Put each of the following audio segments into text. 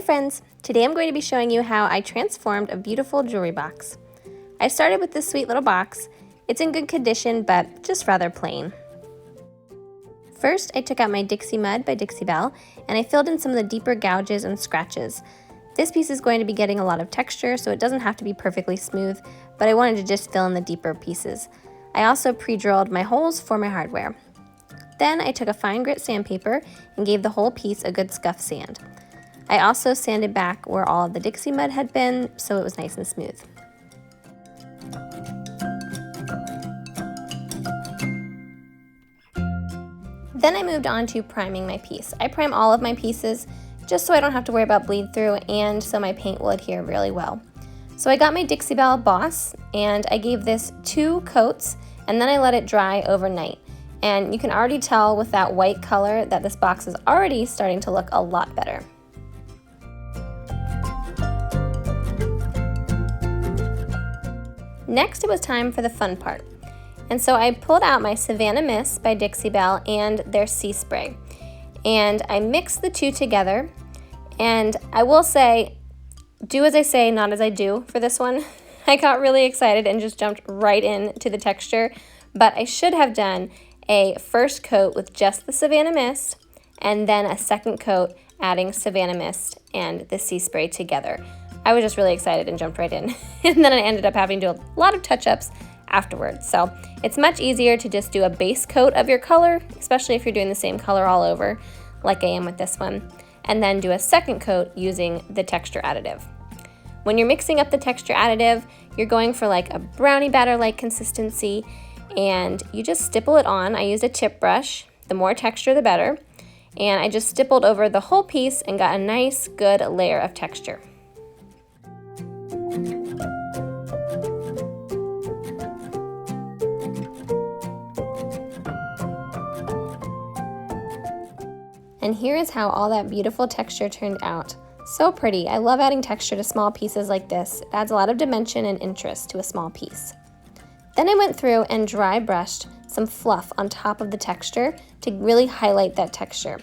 friends! Today I'm going to be showing you how I transformed a beautiful jewelry box. I started with this sweet little box. It's in good condition, but just rather plain. First, I took out my Dixie Mud by Dixie Belle, and I filled in some of the deeper gouges and scratches. This piece is going to be getting a lot of texture, so it doesn't have to be perfectly smooth, but I wanted to just fill in the deeper pieces. I also pre-drilled my holes for my hardware. Then I took a fine grit sandpaper and gave the whole piece a good scuff sand. I also sanded back where all of the Dixie Mud had been, so it was nice and smooth. Then I moved on to priming my piece. I prime all of my pieces just so I don't have to worry about bleed through and so my paint will adhere really well. So I got my Dixie Belle Boss and I gave this 2 coats and then I let it dry overnight. And you can already tell with that white color that this box is already starting to look a lot better. Next, it was time for the fun part. And so I pulled out my Savannah Mist by Dixie Belle and their Sea Spray. And I mixed the two together. And I will say, do as I say, not as I do for this one. I got really excited and just jumped right into the texture. But I should have done a first coat with just the Savannah Mist and then a second coat adding Savannah Mist and the Sea Spray together. I was just really excited and jumped right in. And then I ended up having to do a lot of touch-ups afterwards. So it's much easier to just do a base coat of your color, especially if you're doing the same color all over, like I am with this one, and then do a second coat using the texture additive. When you're mixing up the texture additive, you're going for like a brownie batter-like consistency, and you just stipple it on. I used a tip brush. The more texture, the better. And I just stippled over the whole piece and got a nice, good layer of texture. And here is how all that beautiful texture turned out. So pretty. I love adding texture to small pieces like this. It adds a lot of dimension and interest to a small piece. Then I went through and dry brushed some fluff on top of the texture to really highlight that texture.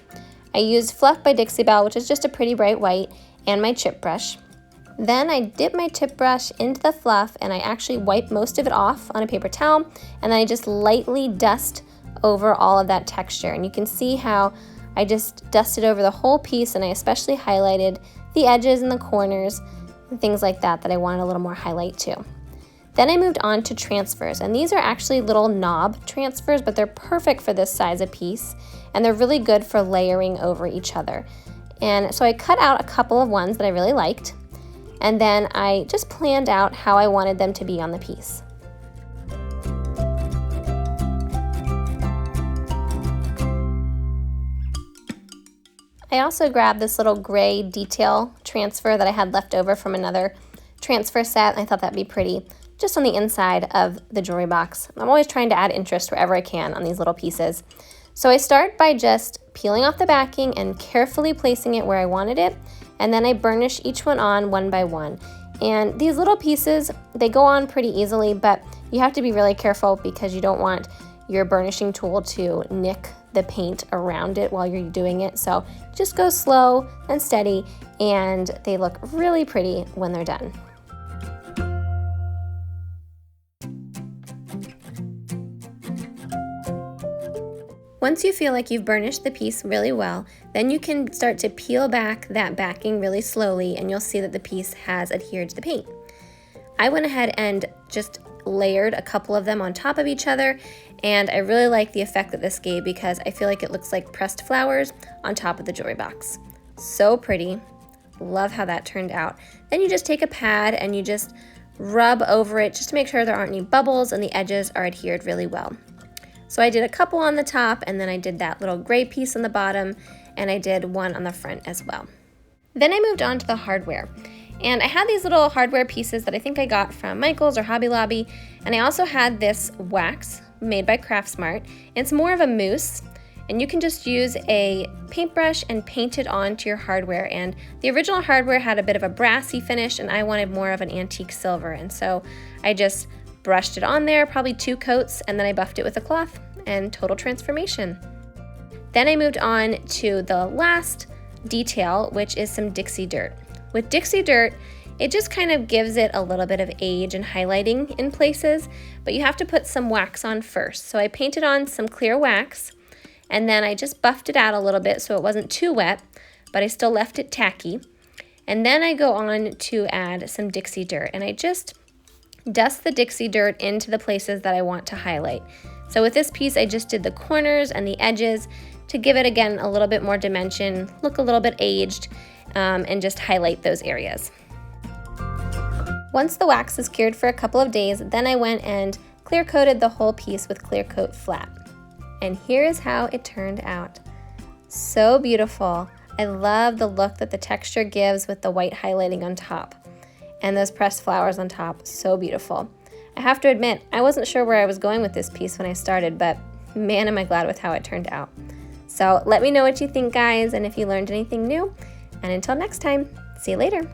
I used Fluff by Dixie Belle, which is just a pretty bright white, and my chip brush. Then I dip my tip brush into the fluff and I actually wipe most of it off on a paper towel, and then I just lightly dust over all of that texture. And you can see how I just dusted over the whole piece, and I especially highlighted the edges and the corners and things like that I wanted a little more highlight to. Then I moved on to transfers, and these are actually little knob transfers, but they're perfect for this size of piece, and they're really good for layering over each other. And so I cut out a couple of ones that I really liked, and then I just planned out how I wanted them to be on the piece. I also grabbed this little gray detail transfer that I had left over from another transfer set, and I thought that'd be pretty just on the inside of the jewelry box. I'm always trying to add interest wherever I can on these little pieces. So I start by just peeling off the backing and carefully placing it where I wanted it, and then I burnish each one by one. And these little pieces, they go on pretty easily, but you have to be really careful because you don't want your burnishing tool to nick the paint around it while you're doing it. So just go slow and steady, and they look really pretty when they're done. Once you feel like you've burnished the piece really well, then you can start to peel back that backing really slowly, and you'll see that the piece has adhered to the paint. I went ahead and just layered a couple of them on top of each other, and I really like the effect that this gave because I feel like it looks like pressed flowers on top of the jewelry box. So pretty. Love how that turned out. Then you just take a pad and you just rub over it just to make sure there aren't any bubbles and the edges are adhered really well. So I did a couple on the top, and then I did that little gray piece on the bottom, and I did one on the front as well. Then I moved on to the hardware. And I had these little hardware pieces that I think I got from Michael's or Hobby Lobby, and I also had this wax made by Craftsmart. It's more of a mousse, and you can just use a paintbrush and paint it onto your hardware. And the original hardware had a bit of a brassy finish, and I wanted more of an antique silver, and so I just brushed it on there, probably 2 coats, and then I buffed it with a cloth, and total transformation. Then I moved on to the last detail, which is some Dixie Dirt. With Dixie Dirt, it just kind of gives it a little bit of age and highlighting in places, but you have to put some wax on first. So I painted on some clear wax, and then I just buffed it out a little bit so it wasn't too wet, but I still left it tacky. And then I go on to add some Dixie Dirt, and I just dust the Dixie Dirt into the places that I want to highlight. So with this piece, I just did the corners and the edges to give it, again, a little bit more dimension, look a little bit aged, and just highlight those areas. Once the wax is cured for a couple of days, then I went and clear coated the whole piece with clear coat flat. And here is how it turned out. So beautiful. I love the look that the texture gives with the white highlighting on top and those pressed flowers on top. So beautiful. I have to admit, I wasn't sure where I was going with this piece when I started, but man, am I glad with how it turned out. So let me know what you think, guys, and if you learned anything new. And until next time, see you later.